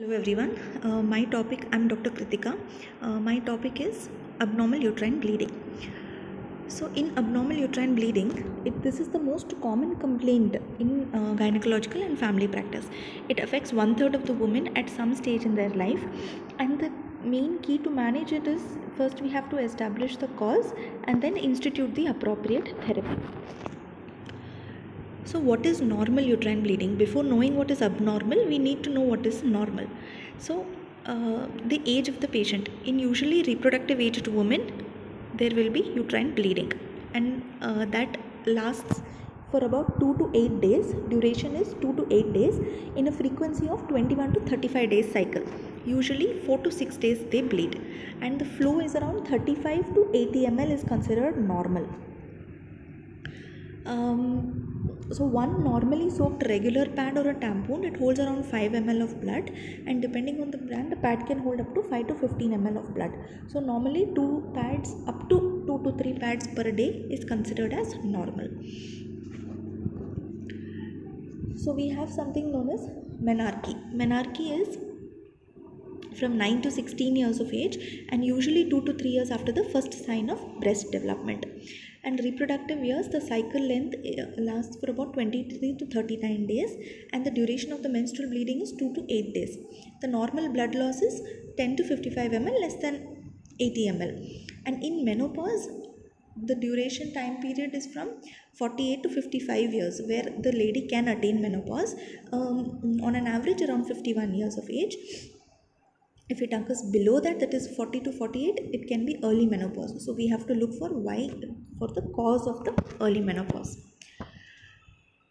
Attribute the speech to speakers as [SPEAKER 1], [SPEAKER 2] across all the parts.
[SPEAKER 1] Hello everyone, I'm Dr. Kritika. My topic is abnormal uterine bleeding. So in abnormal uterine bleeding, this is the most common complaint in gynecological and family practice. It affects 1/3 of the women at some stage in their life, and the main key to manage it is first we have to establish the cause and then institute the appropriate therapy. So what is normal uterine bleeding? Before knowing what is abnormal, we need to know what is normal. So the age of the patient. In usually reproductive aged women, there will be uterine bleeding, and that lasts for about 2 to 8 days. Duration is 2 to 8 days in a frequency of 21 to 35 days cycle. Usually 4 to 6 days they bleed, and the flow is around 35 to 80 ml is considered normal. So one normally soaked regular pad or a tampon, it holds around 5 ml of blood, and depending on the brand, the pad can hold up to 5 to 15 ml of blood. So normally 2 pads, up to 2 to 3 pads per day is considered as normal. So we have something known as menarche. Menarche is from 9 to 16 years of age, and usually 2 to 3 years after the first sign of breast development. And reproductive years, the cycle length lasts for about 23 to 39 days, and the duration of the menstrual bleeding is 2 to 8 days. The normal blood loss is 10 to 55 ml, less than 80 ml. And in menopause, the duration time period is from 48 to 55 years, where the lady can attain menopause, on an average around 51 years of age. If it occurs below that, that is 40 to 48, it can be early menopause. So we have to look for the cause of the early menopause.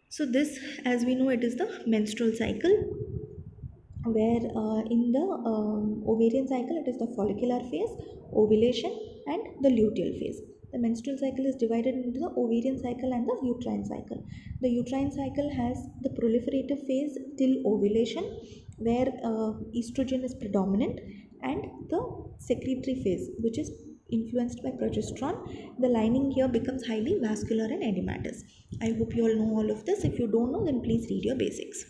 [SPEAKER 1] So this, as we know, it is the menstrual cycle, where in the ovarian cycle, it is the follicular phase, ovulation, and the luteal phase. The menstrual cycle is divided into the ovarian cycle and the uterine cycle. The uterine cycle has the proliferative phase till ovulation, where estrogen is predominant, and the secretory phase, which is influenced by progesterone. The lining here becomes highly vascular and edematous. I hope you all know all of this. If you don't know, then please read your basics.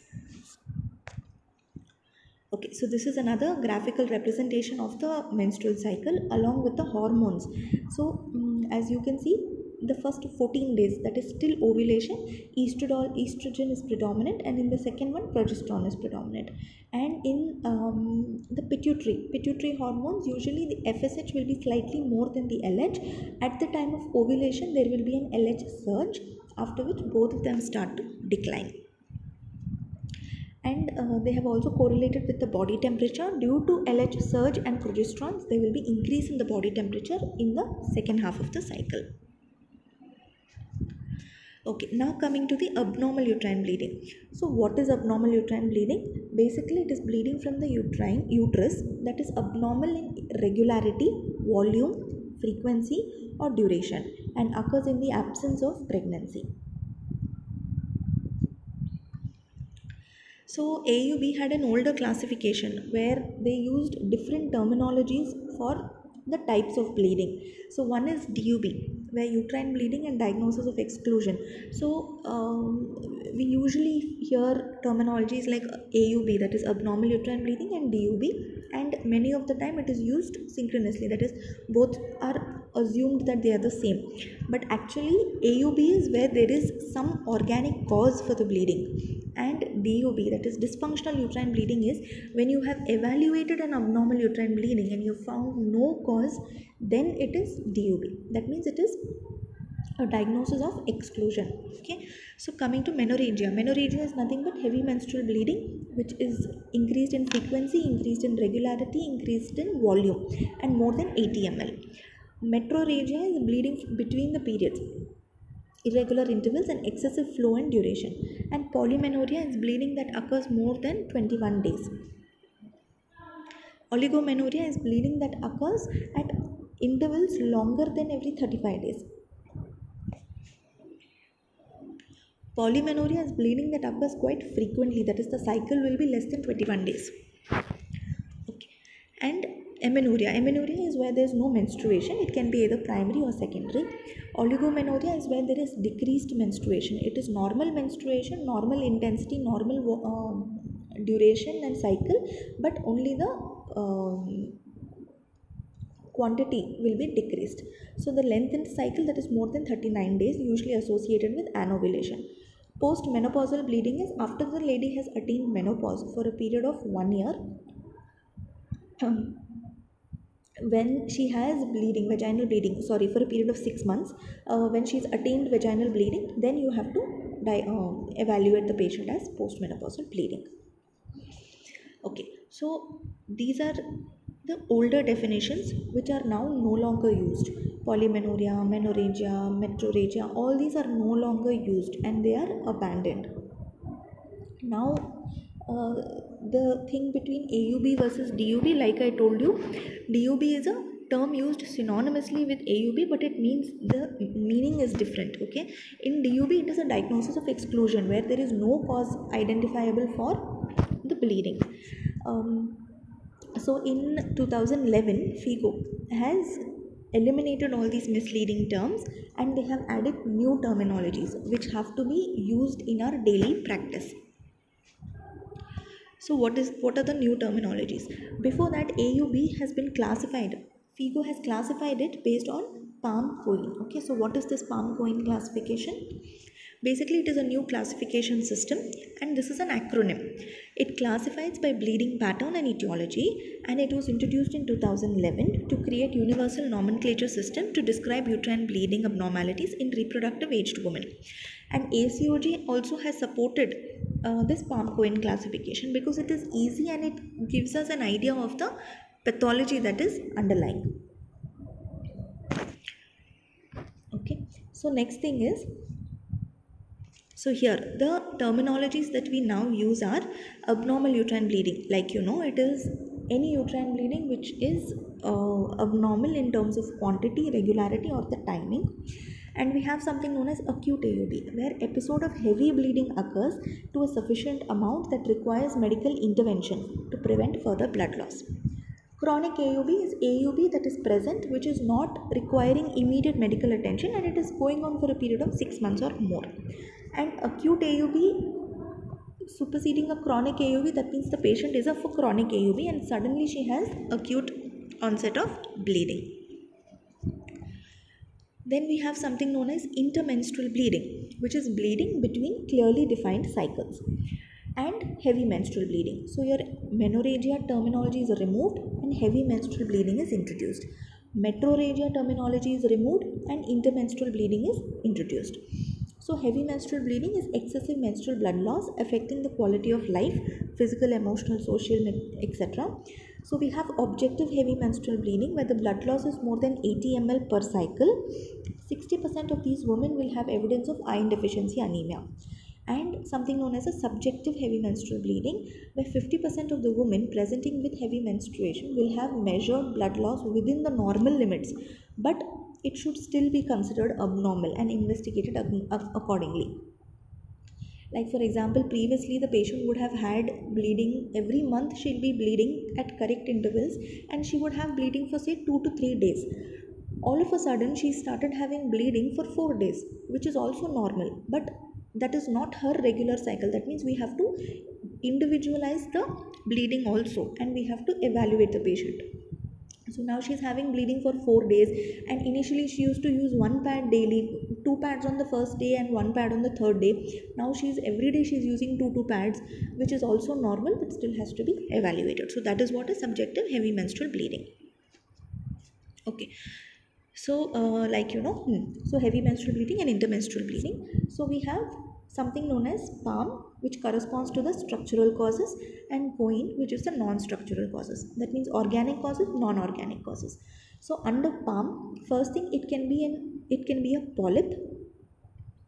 [SPEAKER 1] Okay, so this is another graphical representation of the menstrual cycle along with the hormones. So as you can see, the first 14 days, that is still ovulation, estrogen is predominant, and in the second one, progesterone is predominant. And in the pituitary hormones, usually the FSH will be slightly more than the LH. At the time of ovulation, there will be an LH surge, after which both of them start to decline. And they have also correlated with the body temperature. Due to LH surge and progesterones, there will be increase in the body temperature in the second half of the cycle. Okay, now coming to the abnormal uterine bleeding. So what is abnormal uterine bleeding? Basically, it is bleeding from the uterus that is abnormal in regularity, volume, frequency, or duration, and occurs in the absence of pregnancy. So AUB had an older classification where they used different terminologies for the types of bleeding. So one is DUB, where uterine bleeding and diagnosis of exclusion. So we usually hear terminologies like AUB, that is abnormal uterine bleeding, and DUB, and many of the time it is used synchronously, that is both are assumed that they are the same. But actually AUB is where there is some organic cause for the bleeding, and DUB, that is dysfunctional uterine bleeding, is when you have evaluated an abnormal uterine bleeding and you found no cause, then it is DUB. That means it is a diagnosis of exclusion. Okay, so coming to menorrhagia. Menorrhagia is nothing but heavy menstrual bleeding, which is increased in frequency, increased in regularity, increased in volume, and more than 80 ml. Metrorrhagia is bleeding between the periods, irregular intervals, and excessive flow and duration. And polymenorrhea is bleeding that occurs more than 21 days. Oligomenorrhea is bleeding that occurs at intervals longer than every 35 days. Polymenorrhea is bleeding that occurs quite frequently, that is the cycle will be less than 21 days. Okay. And amenorrhea. Amenorrhea is where there is no menstruation. It can be either primary or secondary. Oligomenorrhea is where there is decreased menstruation. It is normal menstruation, normal intensity, normal duration and cycle, but only the quantity will be decreased. So the length in the cycle, that is more than 39 days, usually associated with anovulation. Post-menopausal bleeding is after the lady has attained menopause for a period of 1 year. When she has bleeding, vaginal bleeding, for a period of 6 months, when she's attained vaginal bleeding, then you have to evaluate the patient as postmenopausal bleeding. Okay, so these are the older definitions which are now no longer used. Polymenorrhea, menorrhagia, metrorrhagia, all these are no longer used and they are abandoned. Now the thing between AUB versus DUB, like I told you, DUB is a term used synonymously with AUB, but it means the meaning is different. Okay, in DUB it is a diagnosis of exclusion where there is no cause identifiable for the bleeding. So in 2011, FIGO has eliminated all these misleading terms and they have added new terminologies which have to be used in our daily practice. So what are the new terminologies? Before that, AUB has been classified. FIGO has classified it based on Palm-Cohen. Okay, so what is this Palm-Cohen classification? Basically, it is a new classification system and this is an acronym. It classifies by bleeding pattern and etiology, and it was introduced in 2011 to create universal nomenclature system to describe uterine bleeding abnormalities in reproductive aged women. And ACOG also has supported this Palm-Cohen classification because it is easy and it gives us an idea of the pathology that is underlying. Okay, so next thing is, so here the terminologies that we now use are abnormal uterine bleeding. Like it is any uterine bleeding which is abnormal in terms of quantity, regularity or the timing. And we have something known as acute AUB, where episode of heavy bleeding occurs to a sufficient amount that requires medical intervention to prevent further blood loss. Chronic AUB is AUB that is present which is not requiring immediate medical attention and it is going on for a period of 6 months or more. And acute AUB superseding a chronic AUB, that means the patient is of a chronic AUB and suddenly she has acute onset of bleeding. Then we have something known as intermenstrual bleeding, which is bleeding between clearly defined cycles, and heavy menstrual bleeding. So your menorrhagia terminology is removed and heavy menstrual bleeding is introduced. Metrorrhagia terminology is removed and intermenstrual bleeding is introduced. So heavy menstrual bleeding is excessive menstrual blood loss affecting the quality of life, physical, emotional, social, etc. So we have objective heavy menstrual bleeding where the blood loss is more than 80 ml per cycle. 60% of these women will have evidence of iron deficiency anemia. And something known as a subjective heavy menstrual bleeding where 50% of the women presenting with heavy menstruation will have measured blood loss within the normal limits, but it should still be considered abnormal and investigated accordingly. Like for example, previously the patient would have had bleeding every month, she'll be bleeding at correct intervals and she would have bleeding for say 2 to 3 days. All of a sudden she started having bleeding for 4 days, which is also normal, but that is not her regular cycle. That means we have to individualize the bleeding also and we have to evaluate the patient. So now she is having bleeding for 4 days and initially she used to use 1 pad daily, 2 pads on the first day and 1 pad on the third day. Now every day she is using 2 pads, which is also normal but still has to be evaluated. So that is what is subjective heavy menstrual bleeding. Okay. So so heavy menstrual bleeding and intermenstrual bleeding. So we have something known as PALM, which corresponds to the structural causes, and Cohen, which is the non-structural causes. That means organic causes, non-organic causes. So under PALM, first thing, it can be a polyp,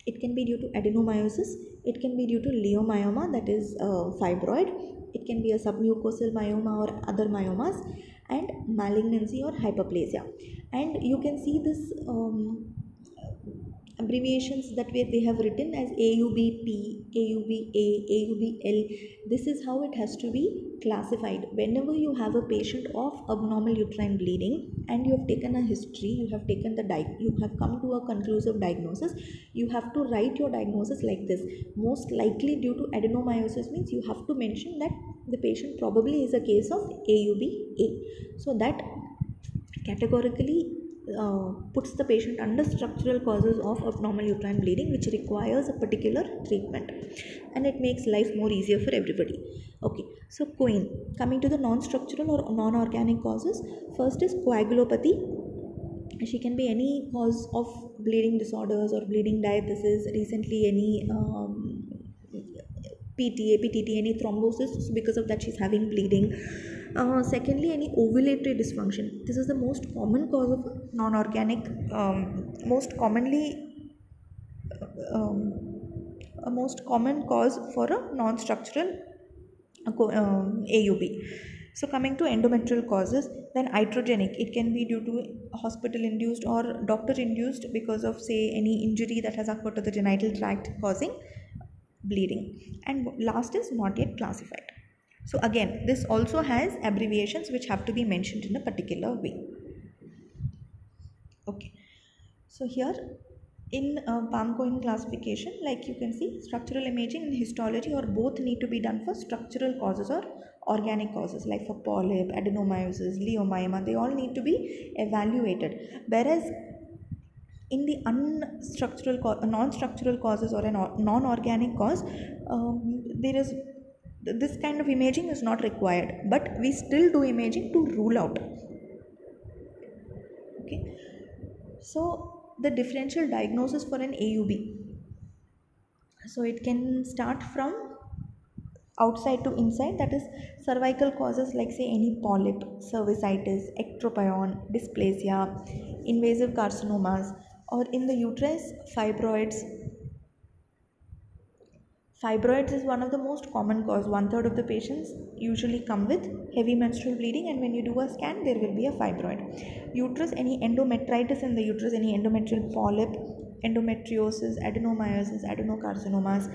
[SPEAKER 1] it can be due to adenomyosis, it can be due to leiomyoma, that is fibroid, it can be a submucosal myoma or other myomas, and malignancy or hyperplasia. And you can see this abbreviations that way they have written as AUBP, AUBA, AUBL. This is how it has to be classified. Whenever you have a patient of abnormal uterine bleeding and you have taken a history, you have taken you have come to a conclusive diagnosis, you have to write your diagnosis like this. Most likely due to adenomyosis means you have to mention that the patient probably is a case of AUBA. So that categorically puts the patient under structural causes of abnormal uterine bleeding, which requires a particular treatment, and it makes life more easier for everybody. Okay, so Cohen, coming to the non-structural or non-organic causes, first is coagulopathy. She can be any cause of bleeding disorders or bleeding diathesis, recently any PTA, any thrombosis, so because of that she's having bleeding. Secondly, any ovulatory dysfunction. This is the most common cause of non-organic, most common cause for a non-structural AUB. So coming to endometrial causes, then iatrogenic, it can be due to hospital induced or doctor induced because of, say, any injury that has occurred to the genital tract causing bleeding. And last is not yet classified. So again, this also has abbreviations which have to be mentioned in a particular way. Okay, so here in Palm-Cohen classification, like you can see, structural imaging and histology or both need to be done for structural causes or organic causes, like for polyp, adenomyosis, leiomyoma, they all need to be evaluated. Whereas in the non-structural causes or a non-organic cause, there is this kind of imaging is not required, but we still do imaging to rule out. Okay, so the differential diagnosis for an AUB, so it can start from outside to inside, that is cervical causes like, say, any polyp, cervicitis, ectropion, dysplasia, invasive carcinomas, or in the uterus, fibroids. Fibroids is one of the most common cause. 1/3 of the patients usually come with heavy menstrual bleeding, and when you do a scan, there will be a fibroid. Uterus, any endometritis in the uterus, any endometrial polyp, endometriosis, adenomyosis, adenocarcinomas,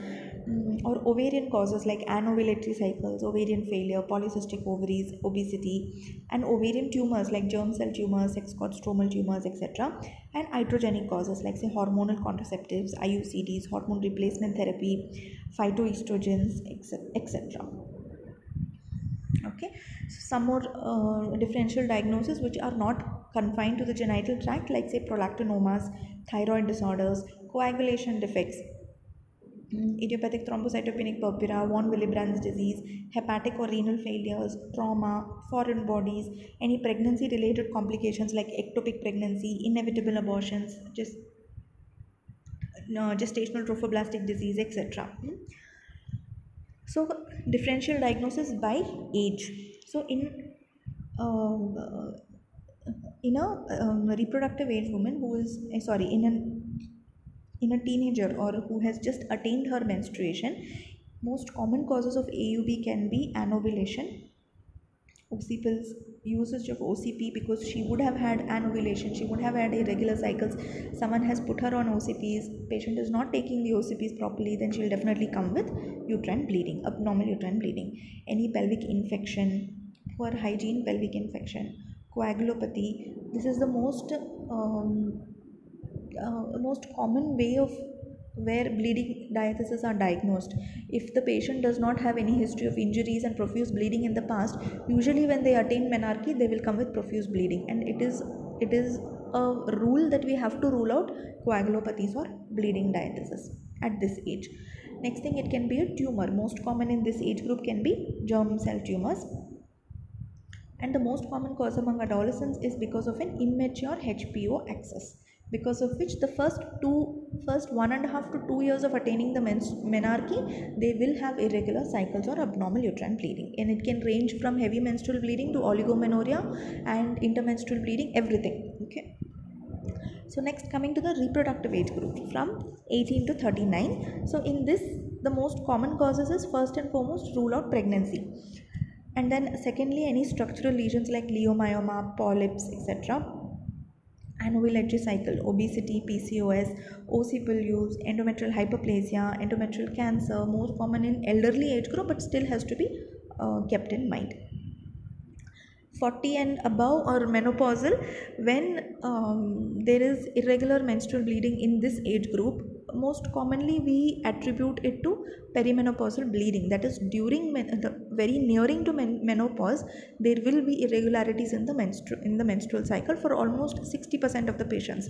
[SPEAKER 1] or ovarian causes like anovulatory cycles, ovarian failure, polycystic ovaries, obesity, and ovarian tumors like germ cell tumors, sex cord stromal tumors, etc. And iatrogenic causes like, say, hormonal contraceptives, IUCDs, hormone replacement therapy, phytoestrogens, etc. Okay, so some more differential diagnoses which are not confined to the genital tract, like, say, prolactinomas, thyroid disorders, coagulation defects, idiopathic thrombocytopenic purpura, von Willebrand's disease, hepatic or renal failures, trauma, foreign bodies, any pregnancy related complications like ectopic pregnancy, inevitable abortions, gestational trophoblastic disease, etc. So differential diagnosis by age. So in a reproductive age woman who is in a teenager or who has just attained her menstruation, most common causes of AUB can be anovulation, occipitals, usage of OCP, because she would have had anovulation, she would have had irregular cycles, someone has put her on OCPs, patient is not taking the OCPs properly, then she will definitely come with uterine bleeding, abnormal uterine bleeding. Any pelvic infection, poor hygiene pelvic infection, coagulopathy, this is the most common way of where bleeding diathesis are diagnosed. If the patient does not have any history of injuries and profuse bleeding in the past, usually when they attain menarche, they will come with profuse bleeding, and it is a rule that we have to rule out coagulopathies or bleeding diathesis at this age. Next thing, it can be a tumor. Most common in this age group can be germ cell tumors, and the most common cause among adolescents is because of an immature HPO axis, because of which the first 1.5 to 2 years of attaining the menarche, they will have irregular cycles or abnormal uterine bleeding, and it can range from heavy menstrual bleeding to oligomenorrhea and intermenstrual bleeding, everything. Okay, so next, coming to the reproductive age group from 18 to 39. So in this, the most common causes is, first and foremost, rule out pregnancy, and then secondly, any structural lesions like leiomyoma, polyps, etc. anovulatory cycle, obesity, PCOS, OC pill use, endometrial hyperplasia, endometrial cancer, more common in elderly age group but still has to be kept in mind. 40 and above or menopausal, when there is irregular menstrual bleeding in this age group, most commonly we attribute it to perimenopausal bleeding. That is, during very nearing to menopause, there will be irregularities in the menstrual cycle for almost 60% of the patients.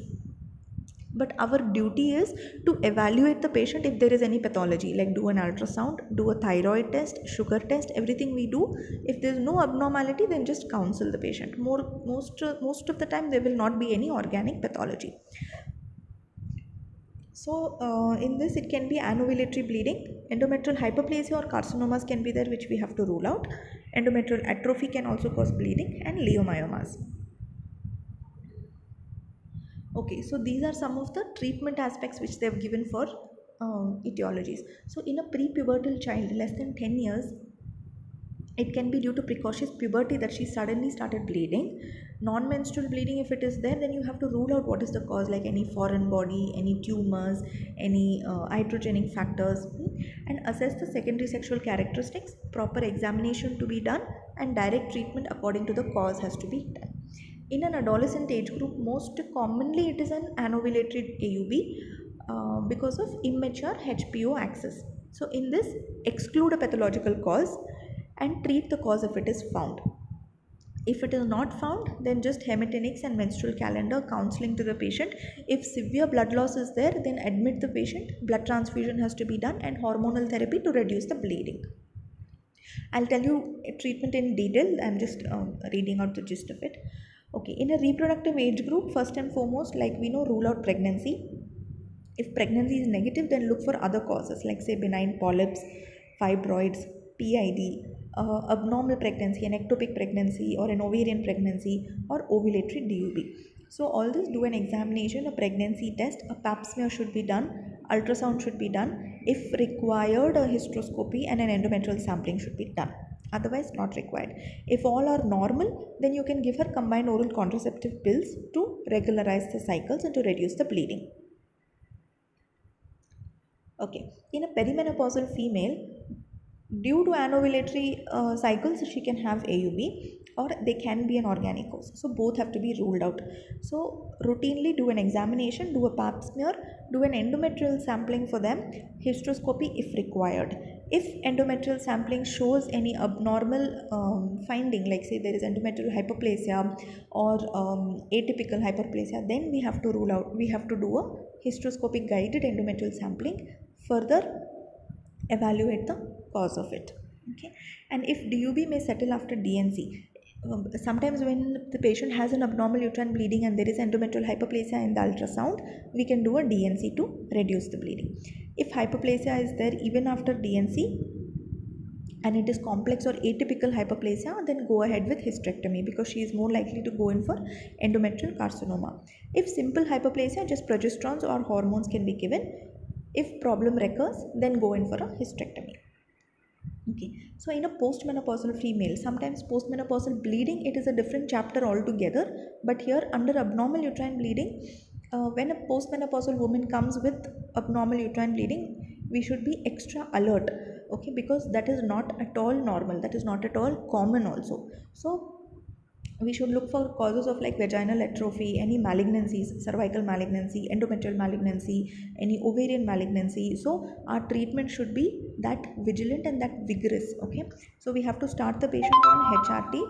[SPEAKER 1] But our duty is to evaluate the patient if there is any pathology, like do an ultrasound, do a thyroid test, sugar test, everything we do. If there is no abnormality, then just counsel the patient. Most of the time there will not be any organic pathology. So in this it can be anovulatory bleeding, endometrial hyperplasia or carcinomas can be there, which we have to rule out. Endometrial atrophy can also cause bleeding, and leiomyomas. Okay, so these are some of the treatment aspects which they have given for etiologies. So in a prepubertal child less than 10 years, it can be due to precocious puberty that she suddenly started bleeding. Non-menstrual bleeding, if it is there, then you have to rule out what is the cause, like any foreign body, any tumors, any iatrogenic factors, and assess the secondary sexual characteristics. Proper examination to be done, and direct treatment according to the cause has to be done. In an adolescent age group, most commonly it is an anovulatory AUB because of immature HPO axis. So in this, exclude a pathological cause and treat the cause if it is found. If it is not found, then just hemetinics and menstrual calendar counseling to the patient. If severe blood loss is there, then admit the patient, blood transfusion has to be done, and hormonal therapy to reduce the bleeding. I'll tell you treatment in detail. I'm just reading out the gist of it. Okay, in a reproductive age group, first and foremost, like we know, rule out pregnancy. If pregnancy is negative, then look for other causes, like say benign polyps, fibroids, PID, abnormal pregnancy, an ectopic pregnancy or an ovarian pregnancy, or ovulatory DUB. So all this, do an examination, a pregnancy test, a pap smear should be done, ultrasound should be done. If required, a hysteroscopy and an endometrial sampling should be done. Otherwise not required. If all are normal, then you can give her combined oral contraceptive pills to regularize the cycles and to reduce the bleeding. Okay, in a perimenopausal female, due to anovulatory cycles, she can have AUB, or they can be an organic cause. So both have to be ruled out. So routinely do an examination, do a pap smear, do an endometrial sampling for them, hysteroscopy if required. If endometrial sampling shows any abnormal finding, like say there is endometrial hyperplasia or atypical hyperplasia, then we have to rule out, we have to do a hysteroscopic guided endometrial sampling, further evaluate the cause of it. Okay, and if DUB may settle after DNC. Sometimes when the patient has an abnormal uterine bleeding and there is endometrial hyperplasia in the ultrasound, we can do a DNC to reduce the bleeding. If hyperplasia is there even after DNC and it is complex or atypical hyperplasia, then go ahead with hysterectomy because she is more likely to go in for endometrial carcinoma. If simple hyperplasia, just progesterones or hormones can be given. If problem recurs, then go in for a hysterectomy. Okay, so in a postmenopausal female, sometimes postmenopausal bleeding, it is a different chapter altogether, but here under abnormal uterine bleeding, when a postmenopausal woman comes with abnormal uterine bleeding, we should be extra alert, okay, because that is not at all normal, that is not at all common also. So we should look for causes of like vaginal atrophy, any malignancies, cervical malignancy, endometrial malignancy, any ovarian malignancy. So our treatment should be that vigilant and that vigorous. Okay, so we have to start the patient on HRT,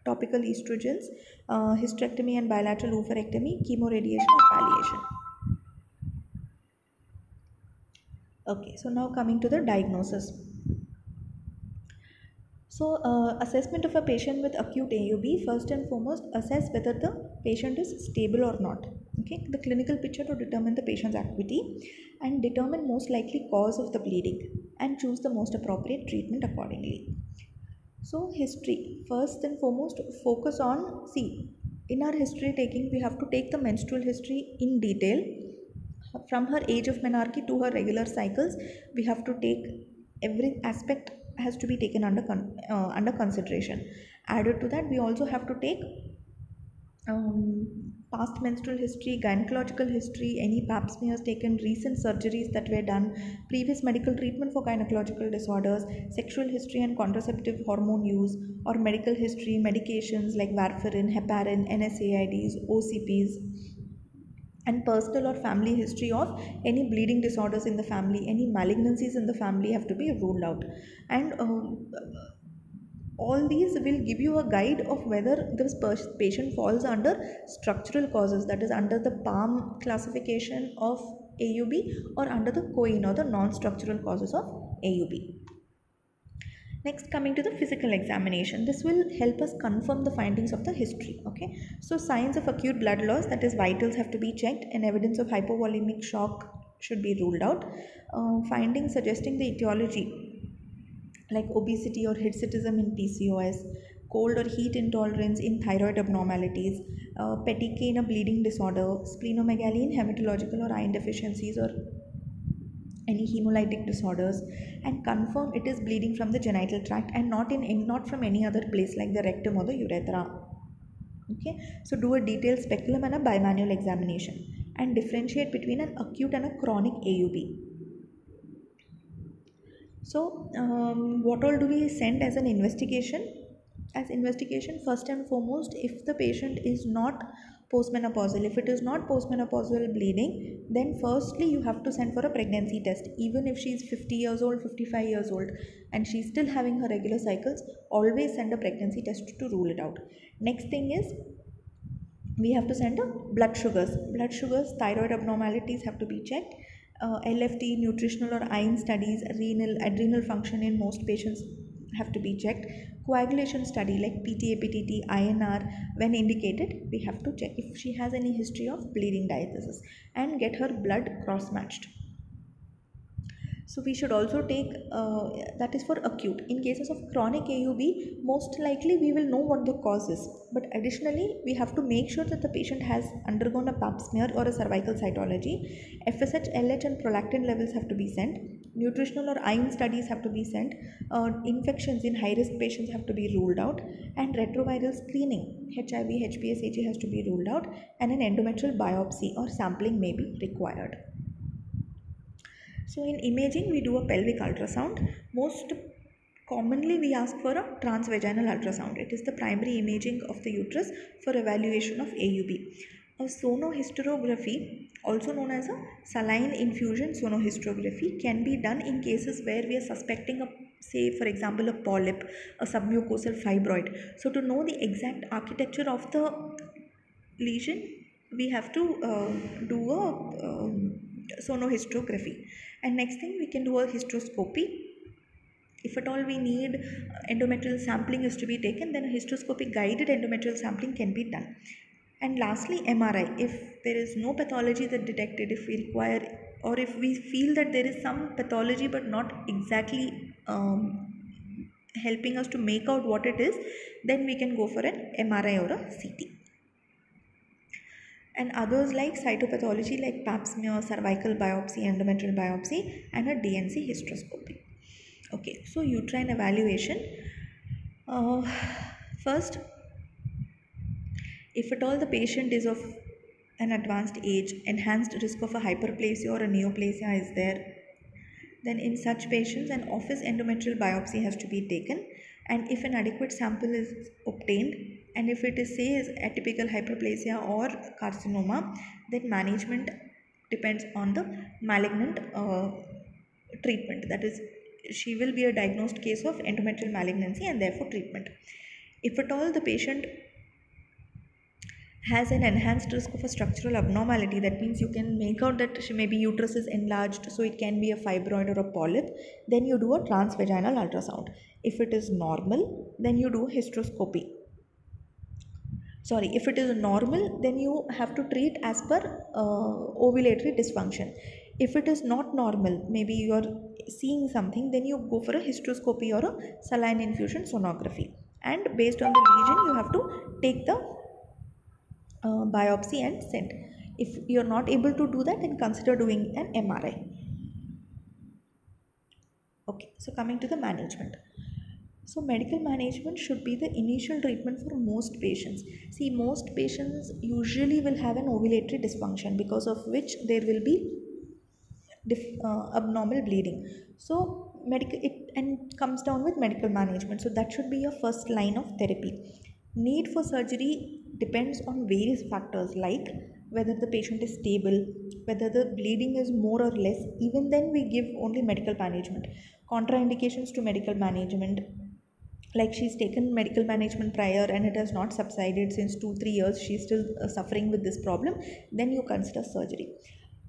[SPEAKER 1] topical estrogens, hysterectomy and bilateral oophorectomy, chemoradiation or palliation. Okay, so now coming to the diagnosis. So assessment of a patient with acute AUB, first and foremost, assess whether the patient is stable or not. Okay, the clinical picture to determine the patient's acuity and determine most likely cause of the bleeding and choose the most appropriate treatment accordingly. So history, first and foremost, focus on, see, in our history taking, we have to take the menstrual history in detail from her age of menarche to her regular cycles. We have to take every aspect has to be taken under consideration. Added to that, we also have to take past menstrual history, gynecological history, any pap smears taken, recent surgeries that were done, previous medical treatment for gynecological disorders, sexual history and contraceptive hormone use, or medical history, medications like warfarin, heparin, NSAIDs, OCPs, and personal or family history of any bleeding disorders in the family, any malignancies in the family have to be ruled out. And all these will give you a guide of whether this patient falls under structural causes, that is under the PALM classification of AUB, or under the COIN or the non-structural causes of AUB. Next, coming to the physical examination, this will help us confirm the findings of the history. Okay, so signs of acute blood loss, that is vitals, have to be checked, and evidence of hypovolemic shock should be ruled out. Findings suggesting the etiology like obesity or hirsutism in PCOS, cold or heat intolerance in thyroid abnormalities, petechiae in a bleeding disorder, splenomegaly in hematological or iron deficiencies or any hemolytic disorders, and confirm it is bleeding from the genital tract and not from any other place like the rectum or the urethra. Okay, so do a detailed speculum and a bimanual examination, and differentiate between an acute and a chronic AUB. So what all do we send as an investigation? As investigation, first and foremost, if the patient is not postmenopausal, if it is not postmenopausal bleeding, then firstly you have to send for a pregnancy test. Even if she is 50 years old, 55 years old, and she is still having her regular cycles, always send a pregnancy test to rule it out. Next thing is, we have to send a blood sugars. Blood sugars, thyroid abnormalities have to be checked. LFT, nutritional or iron studies, adrenal function in most patients have to be checked. Coagulation study like PTA, PTT, INR, when indicated, we have to check if she has any history of bleeding diathesis, and get her blood cross-matched. So we should also take, that is for acute. In cases of chronic AUB, most likely we will know what the cause is. But additionally, we have to make sure that the patient has undergone a pap smear or a cervical cytology. FSH, LH and prolactin levels have to be sent. Nutritional or iron studies have to be sent. Infections in high-risk patients have to be ruled out. And retroviral screening, HIV, HPS, HA has to be ruled out. And an endometrial biopsy or sampling may be required. So in imaging, we do a pelvic ultrasound. Most commonly we ask for a transvaginal ultrasound. It is the primary imaging of the uterus for evaluation of AUB. A sonohysterography, also known as a saline infusion sonohysterography, can be done in cases where we are suspecting a, say for example, a polyp, a submucosal fibroid. So to know the exact architecture of the lesion, we have to do a sonohysterography. And next thing, we can do a hysteroscopy. If at all we need endometrial sampling is to be taken, then a hysteroscopic guided endometrial sampling can be done. And lastly, MRI. If there is no pathology that detected, if we require, or if we feel that there is some pathology but not exactly helping us to make out what it is, then we can go for an MRI or a CT. And others like cytopathology like pap smear, cervical biopsy, endometrial biopsy, and a DNC hysteroscopy. Okay, so uterine evaluation. First, if at all the patient is of an advanced age, enhanced risk of a hyperplasia or a neoplasia is there, then in such patients an office endometrial biopsy has to be taken. And if an adequate sample is obtained, and if it is, say, is atypical hyperplasia or carcinoma, then management depends on the malignant treatment. That is, she will be a diagnosed case of endometrial malignancy and therefore treatment. If at all the patient has an enhanced risk of a structural abnormality, that means you can make out that maybe uterus is enlarged, so it can be a fibroid or a polyp, then you do a transvaginal ultrasound. If it is normal, then you do hysteroscopy. If it is normal, then you have to treat as per ovulatory dysfunction. If it is not normal, maybe you are seeing something, then you go for a hysteroscopy or a saline infusion sonography. And based on the lesion, you have to take the biopsy and send. If you are not able to do that, then consider doing an MRI. Okay, so coming to the management. So medical management should be the initial treatment for most patients. See, most patients usually will have an ovulatory dysfunction, because of which there will be abnormal bleeding. So medical it and comes down with medical management. So that should be your first line of therapy. Need for surgery depends on various factors, like whether the patient is stable, whether the bleeding is more or less. Even then we give only medical management. Contraindications to medical management, like she's taken medical management prior and it has not subsided since 2 3 years, she's still suffering with this problem, then you consider surgery.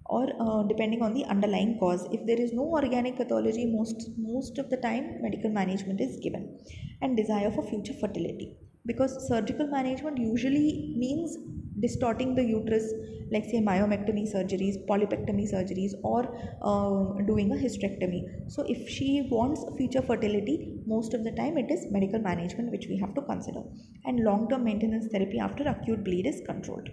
[SPEAKER 1] Or depending on the underlying cause, if there is no organic pathology, most of the time medical management is given. And desire for future fertility, because surgical management usually means distorting the uterus, like say myomectomy surgeries, polypectomy surgeries, or doing a hysterectomy. So if she wants future fertility, most of the time it is medical management which we have to consider. And long term maintenance therapy after acute bleed is controlled.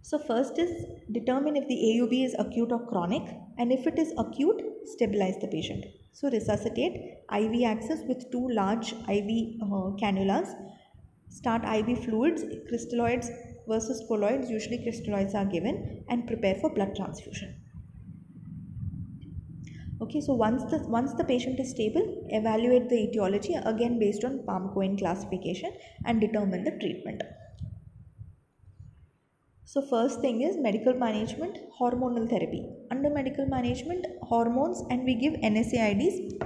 [SPEAKER 1] So first is determine if the AUB is acute or chronic, and if it is acute, stabilize the patient. So resuscitate, IV access with 2 large IV cannulas, start IV fluids, crystalloids versus colloids, usually crystalloids are given, and prepare for blood transfusion. Okay, so once the patient is stable, evaluate the etiology again based on Palm-Cohen classification and determine the treatment. So first thing is medical management, hormonal therapy. Under medical management, hormones, and we give NSAIDs.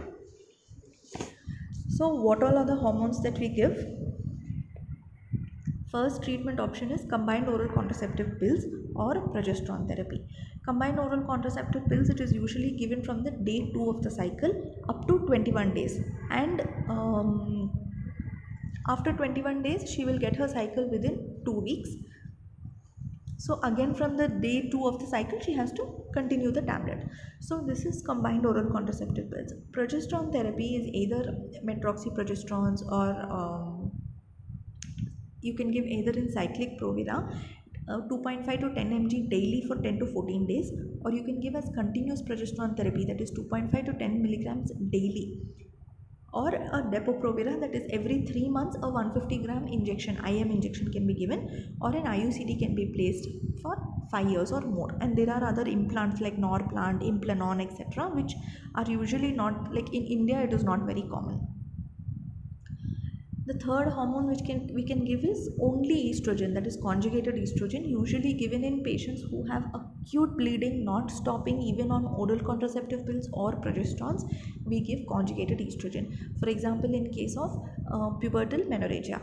[SPEAKER 1] So what all are the hormones that we give? First treatment option is combined oral contraceptive pills or progesterone therapy. Combined oral contraceptive pills, it is usually given from the day 2 of the cycle up to 21 days. And after 21 days, she will get her cycle within 2 weeks. So again from the day 2 of the cycle, she has to continue the tablet. So this is combined oral contraceptive pills. Progesterone therapy is either medroxyprogesterones, or you can give either in cyclic Provera, 2.5 to 10 mg daily for 10 to 14 days, or you can give as continuous progesterone therapy, that is 2.5 to 10 milligrams daily, or a Depo-Provera, that is every 3 months a 150 gram injection, IM injection can be given, or an IUCD can be placed for 5 years or more. And there are other implants like Norplant, Implanon, etc., which are usually not, like in India it is not very common. The third hormone which we can give is only estrogen, that is conjugated estrogen, usually given in patients who have acute bleeding not stopping even on oral contraceptive pills or progesterones. We give conjugated estrogen. For example, in case of pubertal menorrhagia.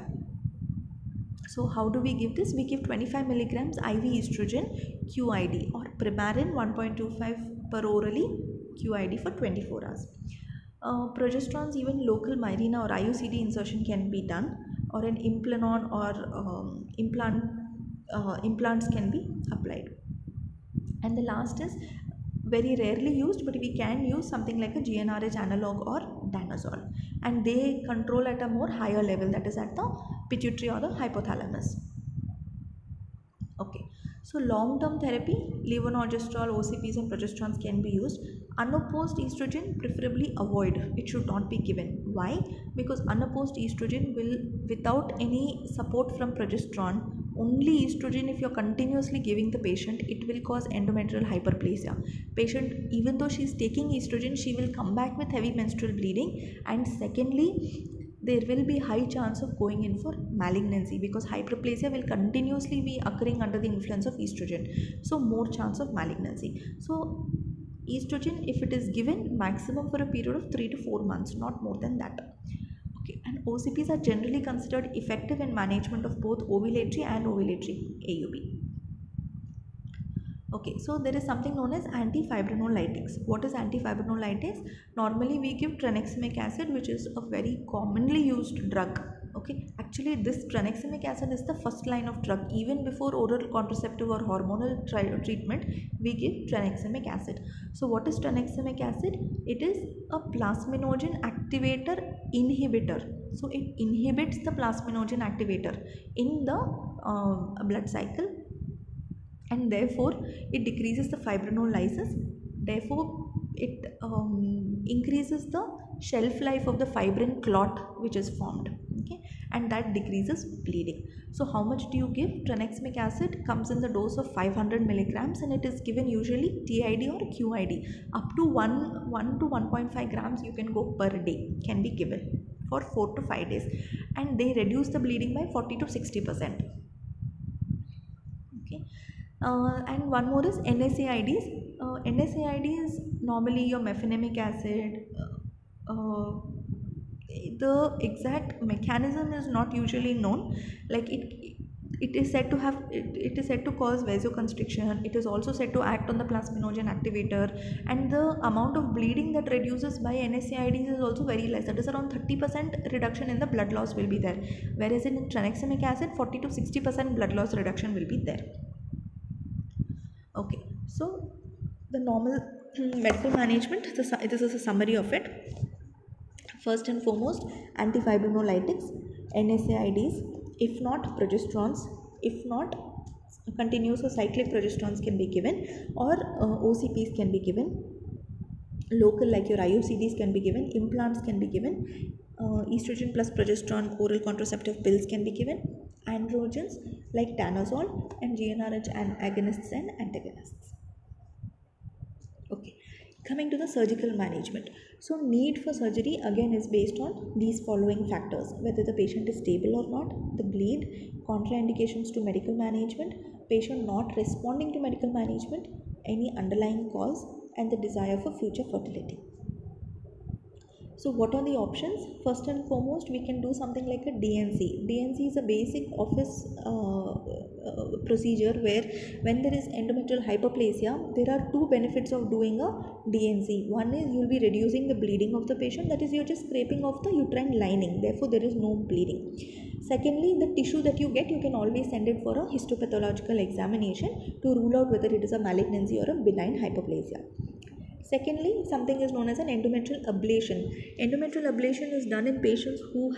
[SPEAKER 1] So how do we give this? We give 25 milligrams IV estrogen QID, or Premarin 1.25 per orally QID for 24 hours. Progesterones, even local Mirena or IUCD insertion can be done, or an Implanon or implants can be applied. And the last is very rarely used, but we can use something like a GnRH analog or danazol, and they control at a more higher level, that is at the pituitary or the hypothalamus. Okay, so long-term therapy, levonorgestrel, OCPs and progesterones can be used. Unopposed estrogen preferably avoid, it should not be given. Why? Because unopposed estrogen will, without any support from progesterone, only estrogen, if you're continuously giving the patient, it will cause endometrial hyperplasia. Patient, even though she is taking estrogen, she will come back with heavy menstrual bleeding, and secondly, there will be high chance of going in for malignancy, because hyperplasia will continuously be occurring under the influence of estrogen. So more chance of malignancy. So estrogen, if it is given, maximum for a period of 3 to 4 months, not more than that. Okay, and OCPs are generally considered effective in management of both ovulatory and ovulatory AUB. Okay, so there is something known as antifibrinolytics. What is antifibrinolytics? Normally we give tranexamic acid, which is a very commonly used drug. Okay, actually this tranexamic acid is the first line of drug. Even before oral contraceptive or hormonal treatment, we give tranexamic acid. So what is tranexamic acid? It is a plasminogen activator inhibitor. So it inhibits the plasminogen activator in the blood cycle, and therefore it decreases the fibrinolysis. Therefore it increases the shelf life of the fibrin clot which is formed, okay, and that decreases bleeding. So how much do you give? Tranexamic acid comes in the dose of 500 milligrams, and it is given usually TID or QID. Up to 1 to 1.5 grams you can go per day, can be given for 4 to 5 days, and they reduce the bleeding by 40 to 60%. Okay, and one more is NSAIDs. NSAID is normally your mefenamic acid. The exact mechanism is not usually known. Like it is said to have it is said to cause vasoconstriction. It is also said to act on the plasminogen activator, and the amount of bleeding that reduces by NSAIDs is also very less. That is around 30% reduction in the blood loss will be there, whereas in tranexamic acid 40 to 60% blood loss reduction will be there. Okay, so the normal medical management, this is a summary of it. First and foremost, antifibrinolytics, NSAIDs, if not progesterones, if not continuous or cyclic progesterones can be given, or OCPs can be given, local like your IUCDs can be given, implants can be given, estrogen plus progesterone oral contraceptive pills can be given, androgens like danazol, and GnRH agonists and antagonists. Okay, coming to the surgical management. So need for surgery again is based on these following factors: whether the patient is stable or not, the bleed, contraindications to medical management, patient not responding to medical management, any underlying cause, and the desire for future fertility. So what are the options? First and foremost, we can do something like a DNC. DNC is a basic office procedure where when there is endometrial hyperplasia, there are two benefits of doing a DNC. One is you will be reducing the bleeding of the patient, that is you are just scraping off the uterine lining, therefore there is no bleeding. Secondly, the tissue that you get, you can always send it for a histopathological examination to rule out whether it is a malignancy or a benign hyperplasia. Secondly, something is known as an endometrial ablation. Endometrial ablation is done in patients who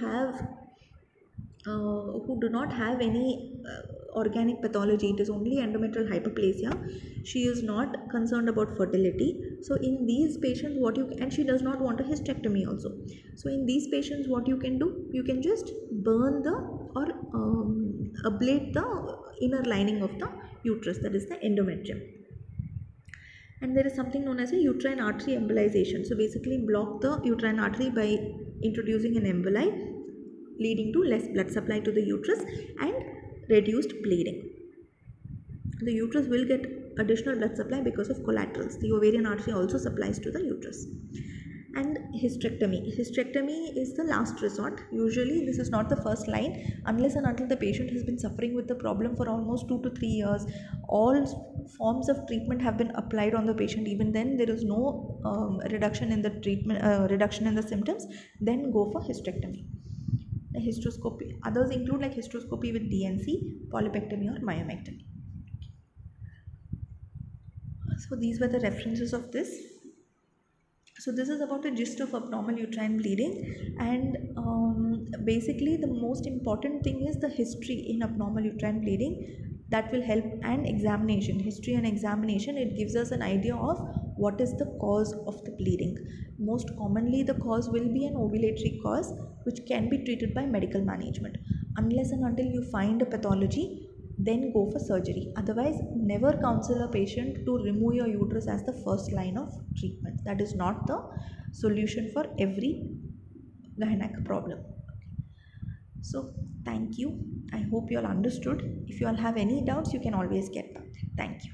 [SPEAKER 1] do not have any organic pathology. It is only endometrial hyperplasia. She is not concerned about fertility. So in these patients, and she does not want a hysterectomy also. So in these patients, what you can do, you can just burn or ablate the inner lining of the uterus, that is the endometrium. And there is something known as a uterine artery embolization. So basically block the uterine artery by introducing an emboli, leading to less blood supply to the uterus and reduced bleeding. The uterus will get additional blood supply because of collaterals. The ovarian artery also supplies to the uterus. And hysterectomy. Hysterectomy is the last resort. Usually this is not the first line unless and until the patient has been suffering with the problem for almost 2 to 3 years. All forms of treatment have been applied on the patient. Even then there is no reduction in the treatment, reduction in the symptoms. Then go for hysterectomy. The hysteroscopy. Others include like hysteroscopy with DNC, polypectomy or myomectomy. So these were the references of this. So this is about the gist of abnormal uterine bleeding, and basically the most important thing is the history in abnormal uterine bleeding. That will help, and examination. History and examination, it gives us an idea of what is the cause of the bleeding. Most commonly the cause will be an ovulatory cause which can be treated by medical management. Unless and until you find a pathology, then go for surgery. Otherwise, never counsel a patient to remove your uterus as the first line of treatment. That is not the solution for every gynec problem. So thank you. I hope you all understood. If you all have any doubts, you can always get back. Thank you.